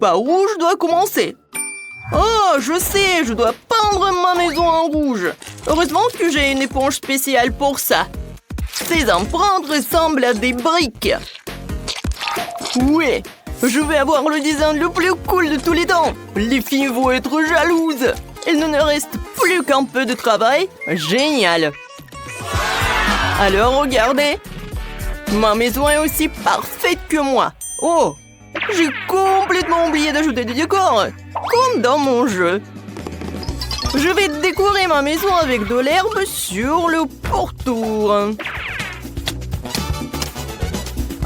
Par où je dois commencer? Oh, je sais, je dois peindre ma maison en rouge. Heureusement que j'ai une éponge spéciale pour ça. Ces empreintes ressemblent à des briques. Ouais, je vais avoir le design le plus cool de tous les temps. Les filles vont être jalouses. Il ne nous reste plus qu'un peu de travail. Génial. Alors, regardez. Ma maison est aussi parfaite que moi. Oh, j'ai complètement oublié d'ajouter des décors, comme dans mon jeu. Je vais décorer ma maison avec de l'herbe sur le pourtour.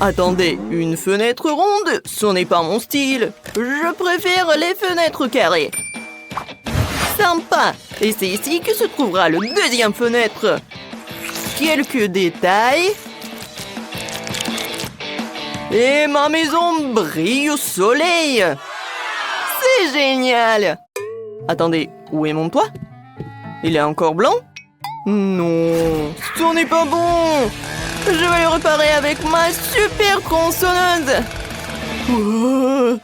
Attendez, une fenêtre ronde, ce n'est pas mon style. Je préfère les fenêtres carrées. Sympa. Et c'est ici que se trouvera le deuxième fenêtre. Quelques détails. Et ma maison brille au soleil. C'est génial. Attendez, où est mon toit? Il est encore blanc? Non, ce n'est pas bon. Je vais le réparer avec ma super tronçonneuse. Oh,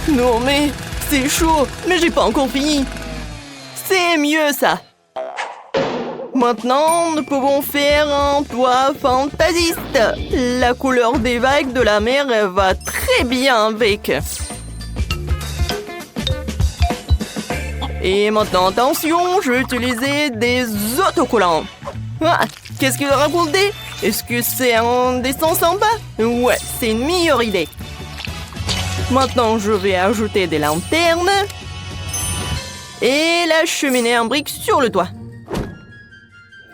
non mais, c'est chaud, mais j'ai pas encore fini. C'est mieux ça. Maintenant, nous pouvons faire un toit fantaisiste. La couleur des vagues de la mer va très bien avec. Et maintenant, attention, je vais utiliser des autocollants. Ah, qu'est-ce qu'il a raconté? Est-ce que c'est un dessin sympa? Ouais, c'est une meilleure idée. Maintenant, je vais ajouter des lanternes. Et la cheminée en briques sur le toit.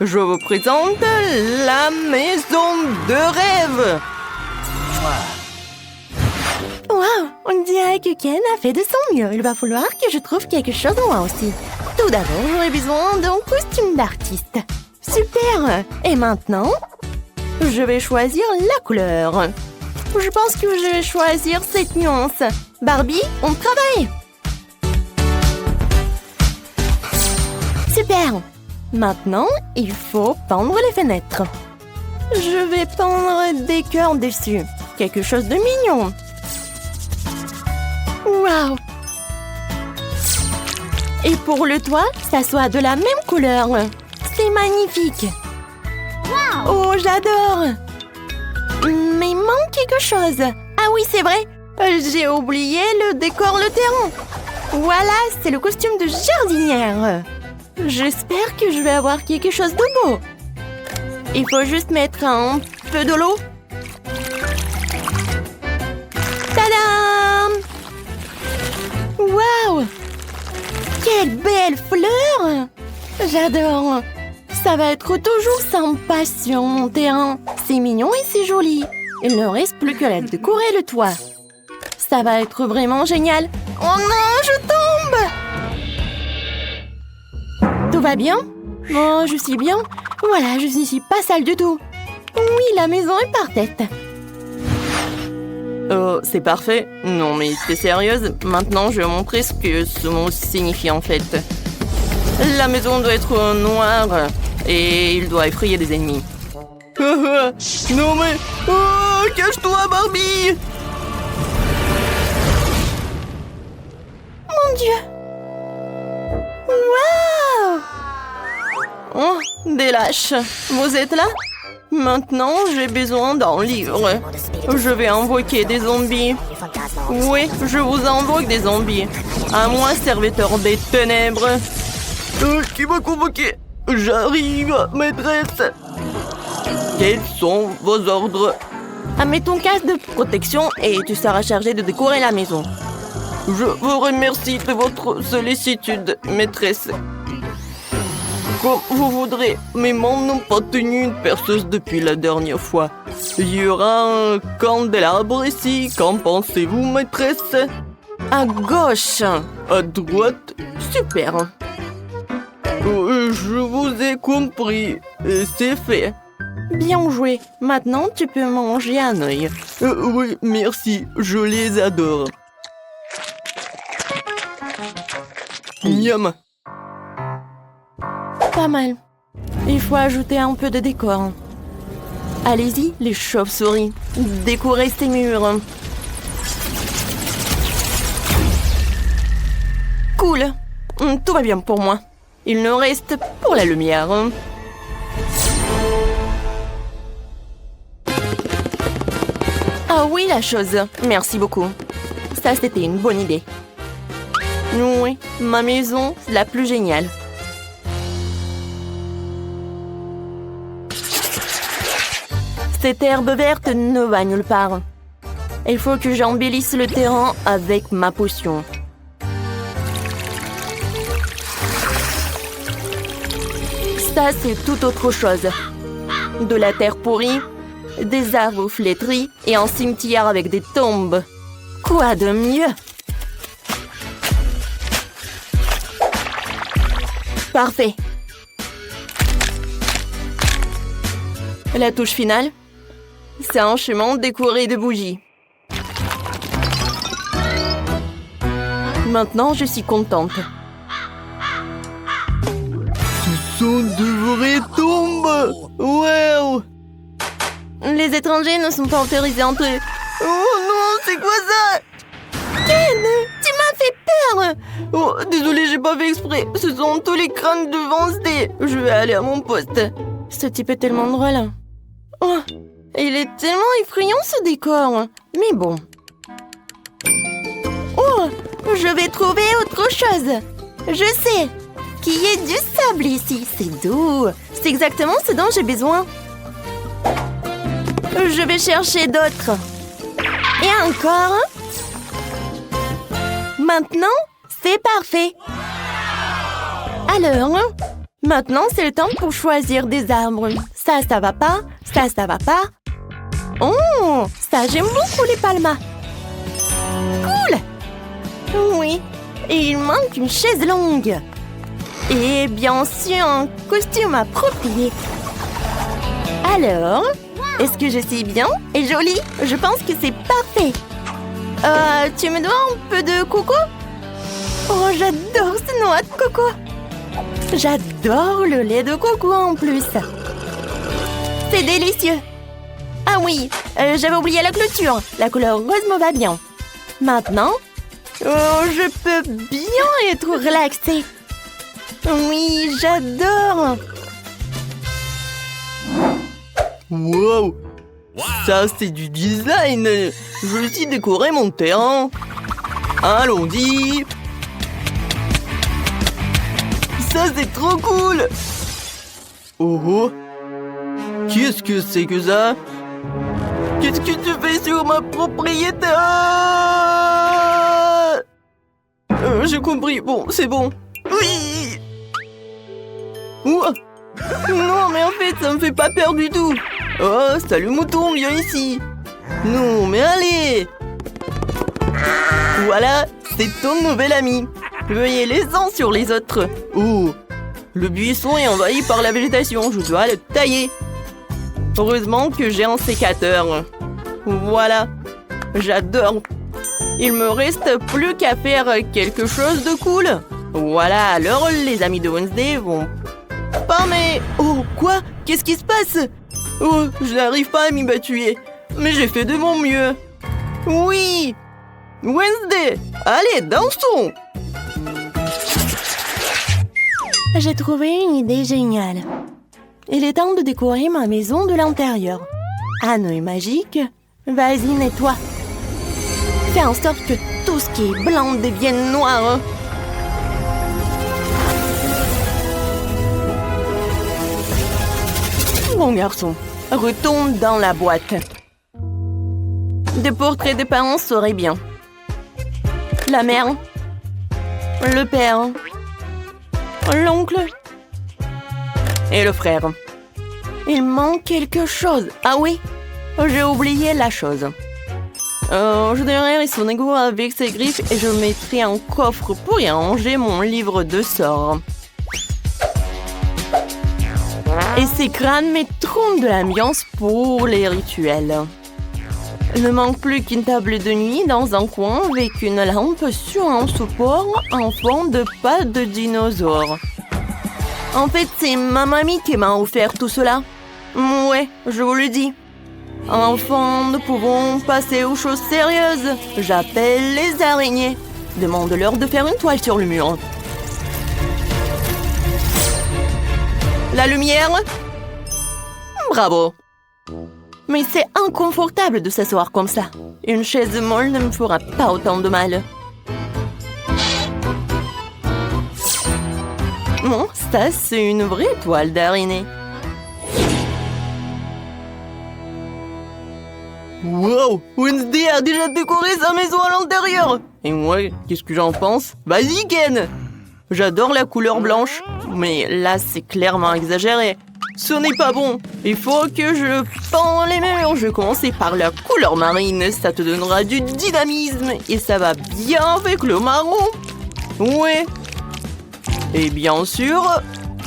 Je vous présente la maison de rêve. Wow, on dirait que Ken a fait de son mieux. Il va falloir que je trouve quelque chose moi aussi. Tout d'abord, j'aurai besoin d'un costume d'artiste. Super! Et maintenant, je vais choisir la couleur. Je pense que je vais choisir cette nuance. Barbie, on travaille! Super! Maintenant, il faut peindre les fenêtres. Je vais peindre des cœurs dessus. Quelque chose de mignon. Waouh! Et pour le toit, ça soit de la même couleur. C'est magnifique. Wow. Oh, j'adore. Mais il manque quelque chose. Ah oui, c'est vrai. J'ai oublié le décor, le terrain. Voilà, c'est le costume de jardinière. J'espère que je vais avoir quelque chose de beau. Il faut juste mettre un peu de l'eau. Tadam! Waouh! Quelle belle fleur! J'adore! Ça va être toujours sympa sur mon terrain. C'est mignon et c'est joli. Il ne reste plus que la décorer le toit. Ça va être vraiment génial. Oh non, je tombe! Tout va bien? Oh, je suis bien. Voilà, je ne suis pas sale du tout. Oui, la maison est parfaite. Oh, c'est parfait. Non, mais t'es sérieuse? Maintenant, je vais montrer ce que ce mot signifie en fait. La maison doit être noire et il doit effrayer des ennemis. Non mais... Oh, cache-toi, Barbie! Mon Dieu! Waouh! Oh, des lâches. Vous êtes là? Maintenant, j'ai besoin d'un livre. Je vais invoquer des zombies. Oui, je vous invoque des zombies. À moi, serviteur des ténèbres. Qui m'a convoqué? J'arrive, maîtresse. Quels sont vos ordres? Mets ton casque de protection et tu seras chargé de décorer la maison. Je vous remercie de votre sollicitude, maîtresse. Comme vous voudrez, mes mains n'ont pas tenu une perceuse depuis la dernière fois. Il y aura un candélabre ici. Qu'en pensez-vous, maîtresse? À gauche. À droite. Super. Je vous ai compris. C'est fait. Bien joué. Maintenant, tu peux manger un œil. Oui, merci. Je les adore. Miam. Pas mal. Il faut ajouter un peu de décor. Allez-y, les chauves-souris. Décorez ces murs. Cool. Tout va bien pour moi. Il ne reste pour la lumière. Ah oui, la chose. Merci beaucoup. Ça, c'était une bonne idée. Oui, ma maison, c'est la plus géniale. Cette herbe verte ne va nulle part. Il faut que j'embellisse le terrain avec ma potion. Ça, c'est tout autre chose. De la terre pourrie, des arbres flétris et un cimetière avec des tombes. Quoi de mieux? Parfait. La touche finale, c'est un chemin décoré de bougies. Maintenant, je suis contente. Ce sont de vraies tombes! Wow! Les étrangers ne sont pas autorisés à entrer. Oh non, c'est quoi ça? Ken, tu m'as fait peur! Oh, désolé, j'ai pas fait exprès. Ce sont tous les crânes de Wednesday. Je vais aller à mon poste. Ce type est tellement drôle. Oh, il est tellement effrayant ce décor. Mais bon. Oh, je vais trouver autre chose. Je sais qu'il y ait du sable ici. C'est doux. C'est exactement ce dont j'ai besoin. Je vais chercher d'autres. Et encore. Maintenant, c'est parfait. Alors, maintenant, c'est le temps pour choisir des arbres. Ça va pas. Ça va pas. Oh, ça, j'aime beaucoup les palmas. Cool. Oui, et il manque une chaise longue. Et bien sûr, un costume approprié. Alors, est-ce que je suis bien et jolie? Je pense que c'est parfait. Tu me dois un peu de coco? Oh, j'adore ce noix de coco. J'adore le lait de coco en plus. C'est délicieux. Ah oui, j'avais oublié la clôture. La couleur rose me va bien. Maintenant, je peux bien être relaxée. Oui, j'adore. Wow! Ça, c'est du design. Je vais aussi décorer mon terrain. Allons-y. Ça, c'est trop cool. Oh oh. Qu'est-ce que c'est que ça? Qu'est-ce que tu fais sur ma propriété? J'ai compris. Bon, c'est bon. Oui. Ouah. Non, mais en fait, ça me fait pas peur du tout. Oh, salut mouton, viens ici. Non, mais allez. Voilà, c'est ton nouvel ami. Veuillez les uns sur les autres. Oh, le buisson est envahi par la végétation. Je dois le tailler. Heureusement que j'ai un sécateur. Voilà, j'adore. Il me reste plus qu'à faire quelque chose de cool. Voilà, alors les amis de Wednesday vont... Pas mais... Oh, quoi? Qu'est-ce qui se passe? Oh, je n'arrive pas à m'y battuer. Mais j'ai fait de mon mieux. Oui! Wednesday, allez, dansons! J'ai trouvé une idée géniale. Il est temps de décorer ma maison de l'intérieur. Anneau est magique. Vas-y, nettoie. Fais en sorte que tout ce qui est blanc devienne noir. Bon garçon, retourne dans la boîte. Des portraits des parents seraient bien. La mère, le père, l'oncle et le frère. Il manque quelque chose. Ah oui, j'ai oublié la chose. Je derrière son égout avec ses griffes et je mettrai un coffre pour y ranger mon livre de sorts. Et ces crânes mettront de l'ambiance pour les rituels. Il ne manque plus qu'une table de nuit dans un coin avec une lampe sur un support en forme de pattes de dinosaure. En fait, c'est ma mamie qui m'a offert tout cela. Ouais, je vous le dis. Enfin, nous pouvons passer aux choses sérieuses. J'appelle les araignées. Demande-leur de faire une toile sur le mur. La lumière. Bravo. Mais c'est inconfortable de s'asseoir comme ça. Une chaise molle ne me fera pas autant de mal. Bon, ça, c'est une vraie toile d'araignée. Wow, Wednesday a déjà décoré sa maison à l'intérieur. Et moi, qu'est-ce que j'en pense? Vas-y, Ken. J'adore la couleur blanche, mais là, c'est clairement exagéré. Ce n'est pas bon. Il faut que je peins les murs. Je vais commencer par la couleur marine. Ça te donnera du dynamisme et ça va bien avec le marron. Ouais. Et bien sûr,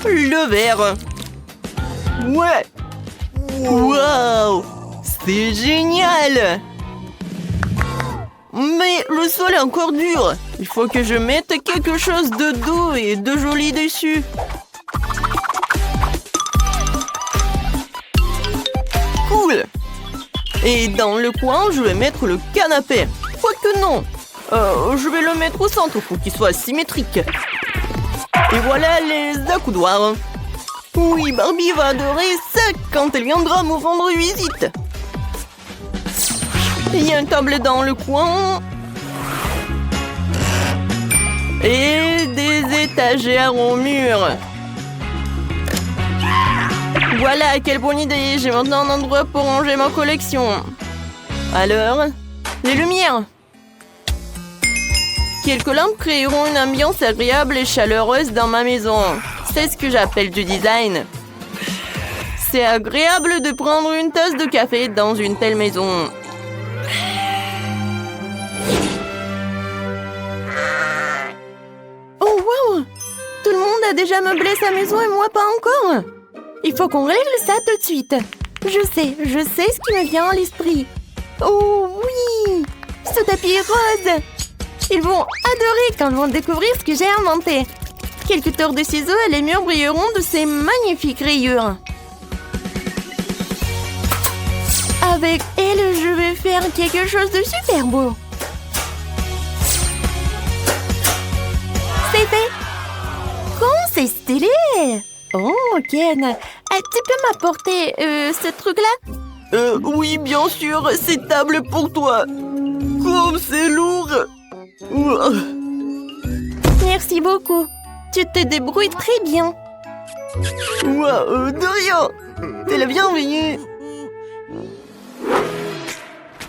le vert. Ouais. Wow. C'est génial! Mais le sol est encore dur. Il faut que je mette quelque chose de doux et de joli dessus. Cool! Et dans le coin, je vais mettre le canapé. Quoique non. Je vais le mettre au centre pour qu'il soit symétrique. Et voilà les accoudoirs. Oui, Barbie va adorer ça quand elle viendra me rendre visite. Il y a une table dans le coin. Et des étagères au mur. Voilà, quelle bonne idée. J'ai maintenant un endroit pour ranger ma collection. Alors, les lumières. Quelques lampes créeront une ambiance agréable et chaleureuse dans ma maison. C'est ce que j'appelle du design. C'est agréable de prendre une tasse de café dans une telle maison. Tout le monde a déjà meublé sa maison et moi pas encore. Il faut qu'on règle ça tout de suite. Je sais ce qui me vient à l'esprit. Oh oui, ce tapis rose. Ils vont adorer quand ils vont découvrir ce que j'ai inventé. Quelques tours de ciseaux et les murs brilleront de ces magnifiques rayures. Avec elle, je vais faire quelque chose de super beau. C'est fait. C'est stylé! Oh, Ken, tu peux m'apporter ce truc-là? Oui, bien sûr, c'est table pour toi. Comme c'est lourd! Merci beaucoup. Tu te débrouilles très bien. De rien. T'es la bienvenue.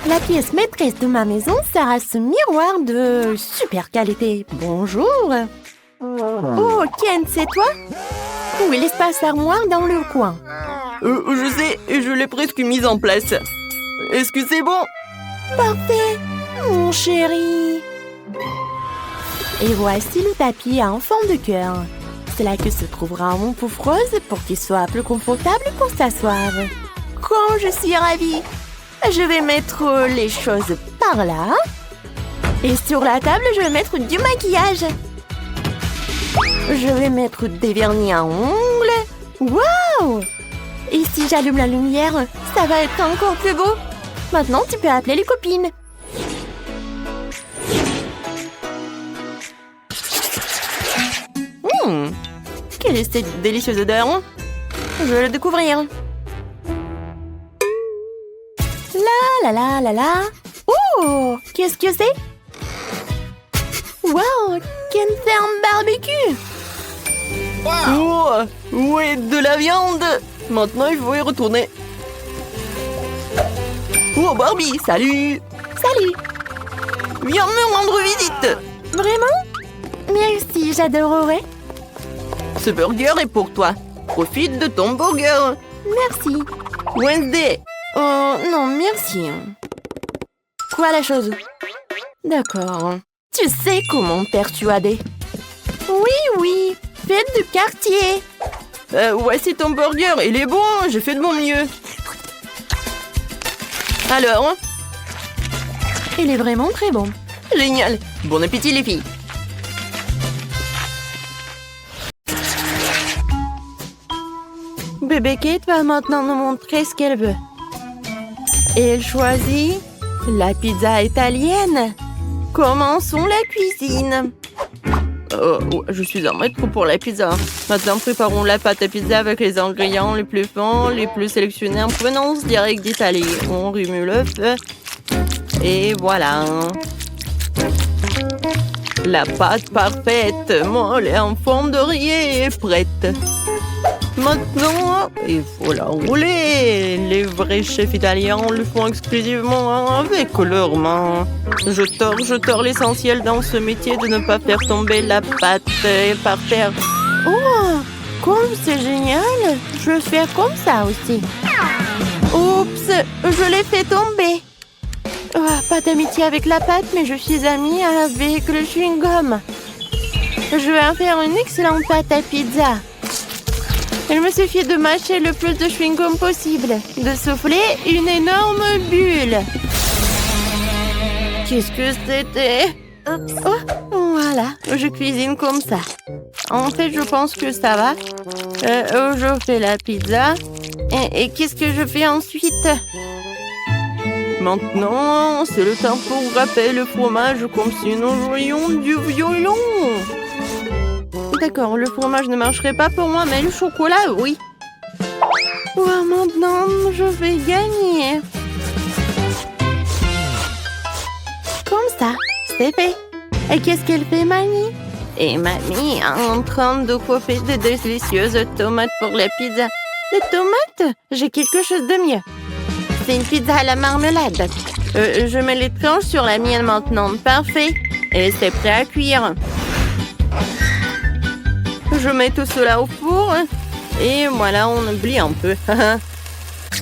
La pièce maîtresse de ma maison sera ce miroir de super qualité. Bonjour. Oh, Ken, c'est toi? Oui, l'espace armoire dans le coin. Je sais, et je l'ai presque mise en place. Est-ce que c'est bon? Parfait, mon chéri. Et voici le tapis en forme de cœur. C'est là que se trouvera mon pouf rose pour qu'il soit plus confortable pour s'asseoir. Comme je suis ravie. Je vais mettre les choses par là. Et sur la table, je vais mettre du maquillage. Je vais mettre des vernis à ongles. Waouh! Et si j'allume la lumière, ça va être encore plus beau. Maintenant, tu peux appeler les copines. Quelle est cette délicieuse odeur? Je vais le découvrir. La la la la la. Oh! Qu'est-ce que c'est? Wow! Ken fait un barbecue! Wow. Oh! Ouais, de la viande! Maintenant, il faut y retourner. Oh, Barbie, salut! Salut! Viens me rendre visite! Vraiment? Merci, j'adorerais. Ce burger est pour toi. Profite de ton burger. Merci. Wednesday. Non, merci. Quoi la chose? D'accord. Tu sais comment me persuader? Oui. Fête de quartier. Voici ton burger. Il est bon, j'ai fait de mon mieux. Alors? Il est vraiment très bon. Génial. Bon appétit les filles. Bébé Kate va maintenant nous montrer ce qu'elle veut. Et elle choisit la pizza italienne. Commençons la cuisine. Je suis un maître pour la pizza. Maintenant, préparons la pâte à pizza avec les ingrédients les plus fins, les plus sélectionnés en provenance directe d'Italie. On remue le feu. Et voilà. La pâte parfaite, molle et en forme de rillé est prête. Maintenant, il faut la rouler. Les vrais chefs italiens le font exclusivement avec leurs mains. Je tords l'essentiel dans ce métier de ne pas faire tomber la pâte par terre. Oh, comme c'est génial. Je vais faire comme ça aussi. Oups, je l'ai fait tomber. Pas d'amitié avec la pâte, mais je suis amie avec le chewing-gum. Je vais en faire une excellente pâte à pizza. Il me suffit de mâcher le plus de chewing-gum possible, de souffler une énorme bulle. Qu'est-ce que c'était? Oh, voilà, je cuisine comme ça. En fait, je pense que ça va. Je fais la pizza. Et qu'est-ce que je fais ensuite? Maintenant, c'est le temps pour râper le fromage comme si nous jouions du violon. D'accord, le fromage ne marcherait pas pour moi, mais le chocolat, oui. Maintenant, je vais gagner. Comme ça, c'est fait. Et qu'est-ce qu'elle fait, Mamie? Et Mamie est en train de couper de délicieuses tomates pour la pizza. Des tomates? J'ai quelque chose de mieux. C'est une pizza à la marmelade. Je mets les tranches sur la mienne maintenant. Parfait. Et c'est prêt à cuire. Je mets tout cela au four. Et voilà, on oublie un peu.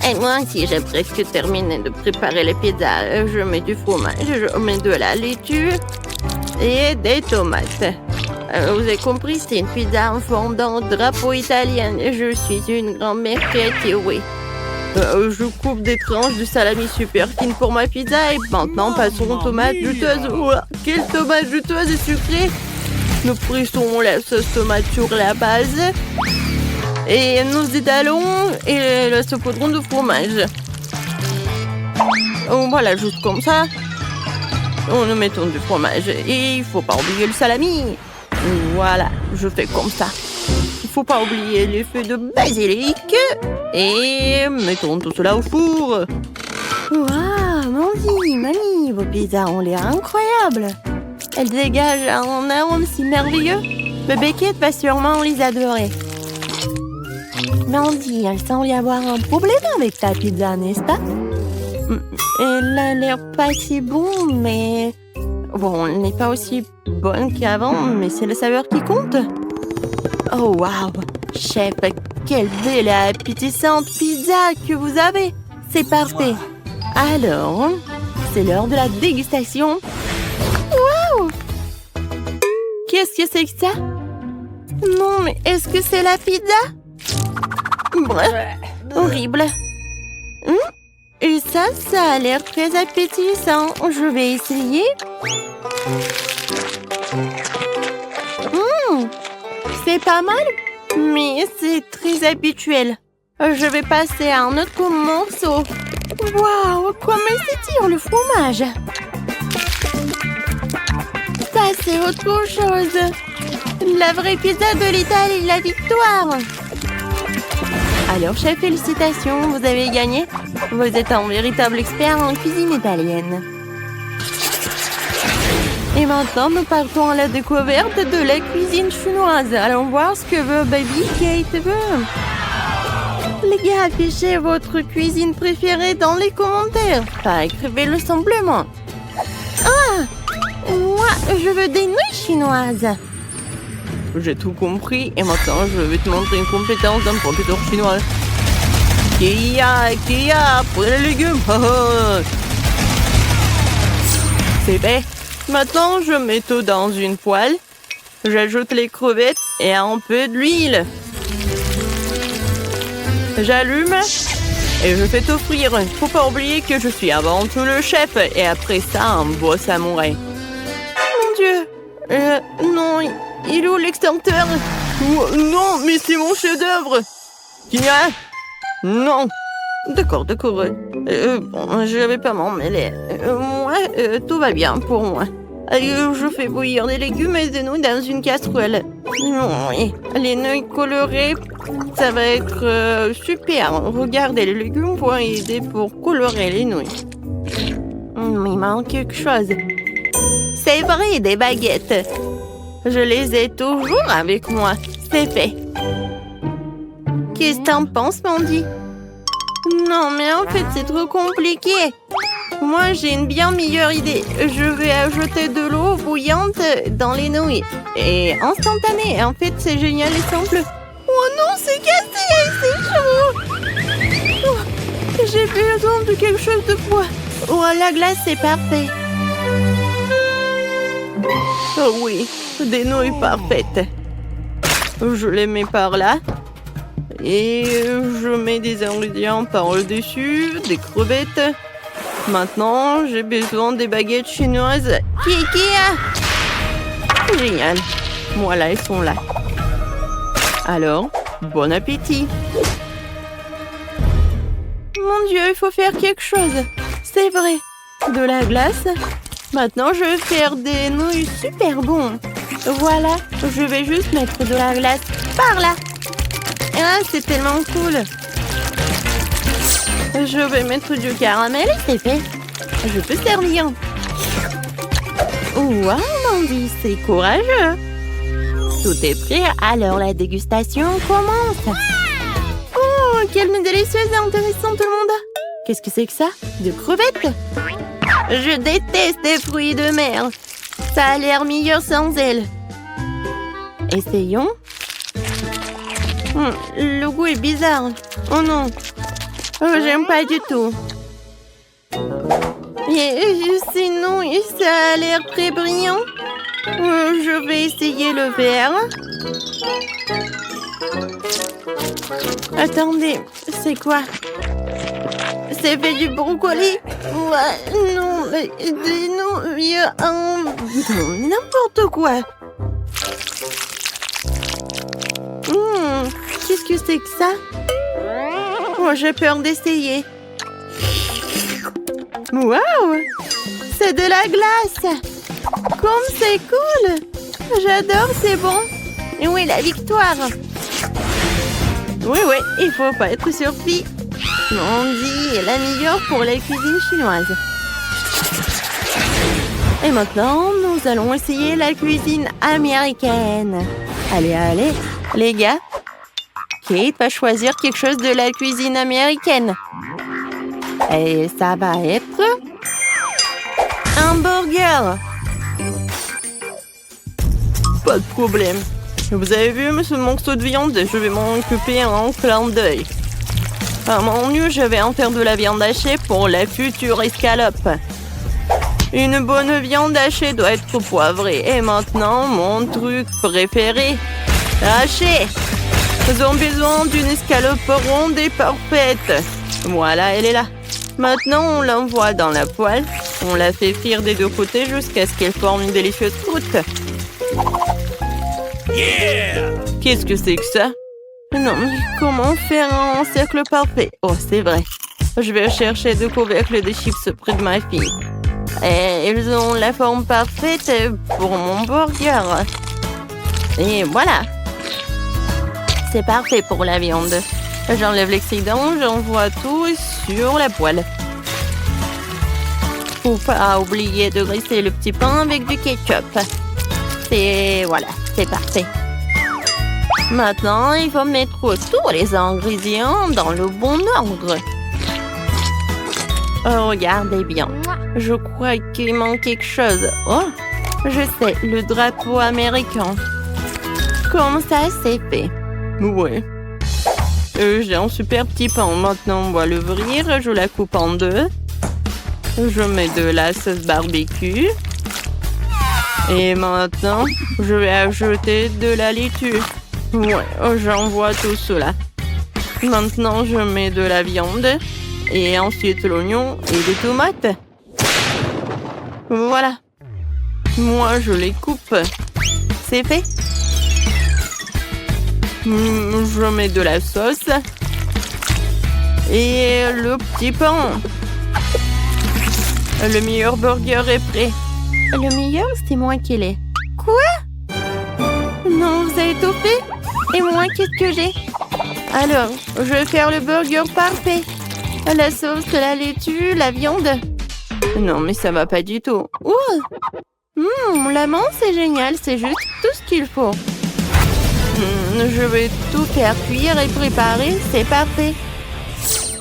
Et moi aussi, j'ai presque terminé de préparer les pizzas. Je mets du fromage, je mets de la laitue et des tomates. Vous avez compris, c'est une pizza en forme d'un drapeau italien. Je suis une grand-mère créative, oui. Je coupe des tranches de salami super fines pour ma pizza et maintenant passons aux tomates juteuses. Ouah, quelle tomate juteuse et sucrée! Nous frissons la sauce tomate sur la base et nous étalons et le saupoudrons de fromage. Voilà, juste comme ça. Nous mettons du fromage et il faut pas oublier le salami. Voilà, je fais comme ça. Il faut pas oublier les feuilles de basilic. Et mettons tout cela au four. Waouh, Mamie, vos pizzas ont l'air incroyables. Elles dégagent un arôme si merveilleux. Bébé Kate va sûrement les adorer. Mandy, il semble y avoir un problème avec ta pizza, n'est-ce pas? Elle a l'air pas si bon, mais... Bon, elle n'est pas aussi bonne qu'avant, mais c'est la saveur qui compte. Oh, waouh! Chef, quelle belle et appétissante pizza que vous avez! C'est parfait! Alors, c'est l'heure de la dégustation. Waouh! Qu'est-ce que c'est que ça? Non, mais est-ce que c'est la pizza? Bref, horrible. Et ça a l'air très appétissant. Je vais essayer. C'est pas mal, mais c'est très habituel. Je vais passer à un autre morceau. Waouh, comme elle s'étire le fromage. Ça, c'est autre chose. La vraie pizza de l'Italie, la victoire. Alors, chef, félicitations, vous avez gagné. Vous êtes un véritable expert en cuisine italienne. Et maintenant, nous partons à la découverte de la cuisine chinoise. Allons voir ce que veut Baby Kate veut. Les gars, affichez votre cuisine préférée dans les commentaires. Écrivez-le simplement. Moi, je veux des nouilles chinoises. J'ai tout compris et maintenant je vais te montrer une compétence d'un professeur chinois. Kia, pour les légumes. C'est fait. Maintenant, je mets tout dans une poêle. J'ajoute les crevettes et un peu d'huile. J'allume et je fais tout frire. Faut pas oublier que je suis avant tout le chef et après ça, un beau samouraï. Mon Dieu. Non, il est où l'extincteur? Non, mais c'est mon chef-d'œuvre. Kia? Non. D'accord. Bon, je vais pas m'en mêler. Moi, tout va bien pour moi. Je fais bouillir des légumes et des nouilles dans une casserole. Oui, les nouilles colorées, ça va être super. Regardez, les légumes vont aider pour colorer les nouilles. Il manque quelque chose. C'est vrai, des baguettes. Je les ai toujours avec moi. C'est fait. Qu'est-ce que t'en penses, Mandy? Non, mais en fait, c'est trop compliqué. Moi, j'ai une bien meilleure idée. Je vais ajouter de l'eau bouillante dans les nouilles. Et instantané. En fait, c'est génial et simple. Oh non, c'est cassé, c'est chaud. Oh, j'ai besoin de quelque chose de froid. Oh, la glace, c'est parfait. Oh oui, des nouilles parfaites. Je les mets par là. Et je mets des ingrédients par-dessus, des crevettes. Maintenant, j'ai besoin des baguettes chinoises. Kiki! Génial. Voilà, elles sont là. Alors, bon appétit. Mon Dieu, il faut faire quelque chose. C'est vrai. De la glace. Maintenant, je vais faire des nouilles super bonnes. Voilà, je vais juste mettre de la glace par là. Ah, c'est tellement cool. Je vais mettre du caramel et c'est fait. Je peux servir. Wow, Mandy, c'est courageux. Tout est prêt, alors la dégustation commence. Oh, quelle délicieuse et intéressante tout le monde. Qu'est-ce que c'est que ça? De crevettes? Je déteste les fruits de mer. Ça a l'air meilleur sans elles. Essayons. Le goût est bizarre. Oh non. Oh, j'aime pas du tout. Et sinon, ça a l'air très brillant. Je vais essayer le vert. Attendez, c'est quoi? C'est fait du brocoli? Ouais, non, n'importe quoi. Qu'est-ce que c'est que ça? Oh, j'ai peur d'essayer. Waouh! C'est de la glace! Comme c'est cool! J'adore, c'est bon! Et oui, la victoire! Oui, il faut pas être surpris. Mandy est la meilleure pour la cuisine chinoise. Et maintenant, nous allons essayer la cuisine américaine. Allez, les gars. Kate va choisir quelque chose de la cuisine américaine. Et ça va être un burger. Pas de problème. Vous avez vu ce morceau de viande? Je vais m'en occuper en clin d'œil. À mon mieux, je vais en faire de la viande hachée pour la future escalope. Une bonne viande hachée doit être poivrée. Et maintenant, mon truc préféré. Haché. Nous avons besoin d'une escalope ronde et parfaite. Voilà, elle est là. Maintenant, on l'envoie dans la poêle. On la fait frire des deux côtés jusqu'à ce qu'elle forme une délicieuse croûte. Yeah! Qu'est-ce que c'est que ça? Non, mais comment faire un cercle parfait? Oh, c'est vrai. Je vais chercher deux couvercles de chips près de ma fille. Et ils ont la forme parfaite pour mon burger. Et voilà. C'est parfait pour la viande. J'enlève l'excédent, j'envoie tout sur la poêle. Faut pas oublier de graisser le petit pain avec du ketchup. Et voilà, c'est parfait. Maintenant, il faut mettre tous les ingrédients dans le bon ordre. Oh, regardez bien. Je crois qu'il manque quelque chose. Oh, je sais, le drapeau américain. Comme ça, c'est fait. Ouais. J'ai un super petit pain. Maintenant, on va l'ouvrir. Je la coupe en deux. Je mets de la sauce barbecue. Et maintenant, je vais ajouter de la laitue. Ouais, j'envoie tout cela. Maintenant, je mets de la viande. Et ensuite, l'oignon et des tomates. Voilà. Moi, je les coupe. C'est fait. Je mets de la sauce. Et le petit pain. Le meilleur burger est prêt. Le meilleur, c'est moi qui l'ai. Quoi? Non, vous avez tout fait? Et moi, qu'est-ce que j'ai? Alors, je vais faire le burger parfait. La sauce, la laitue, la viande. Non, mais ça va pas du tout. La menthe, c'est génial. C'est juste tout ce qu'il faut. Je vais tout faire cuire et préparer. C'est parfait.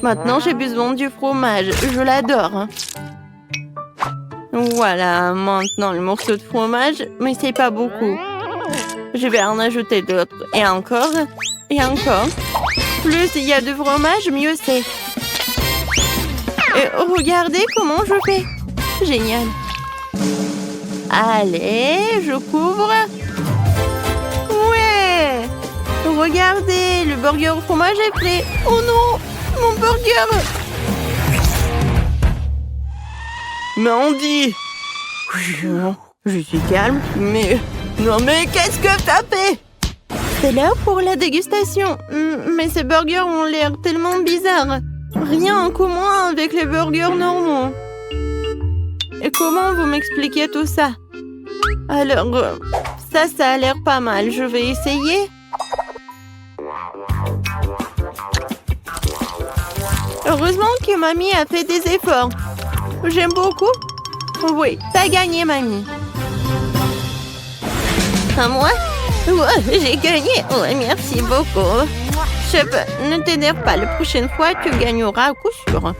Maintenant, j'ai besoin du fromage. Je l'adore. Voilà, maintenant le morceau de fromage, mais c'est pas beaucoup. Je vais en ajouter d'autres. Et encore. Et encore. Plus il y a de fromage, mieux c'est. Et regardez comment je fais. Génial. Allez, je couvre. Ouais. Regardez, le burger au fromage est prêt. Oh non, mon burger. Mandy! Je suis calme, mais... Non mais qu'est-ce que t'as fait? C'est l'heure pour la dégustation. Mais ces burgers ont l'air tellement bizarres. Rien en commun avec les burgers normaux. Et comment vous m'expliquez tout ça? Alors, ça a l'air pas mal. Je vais essayer. Heureusement que mamie a fait des efforts. J'aime beaucoup. Oui, t'as gagné, mamie. À moi? Ouais, j'ai gagné. Ouais, merci beaucoup. Chef, ne t'énerve pas. La prochaine fois, tu gagneras à coup sûr.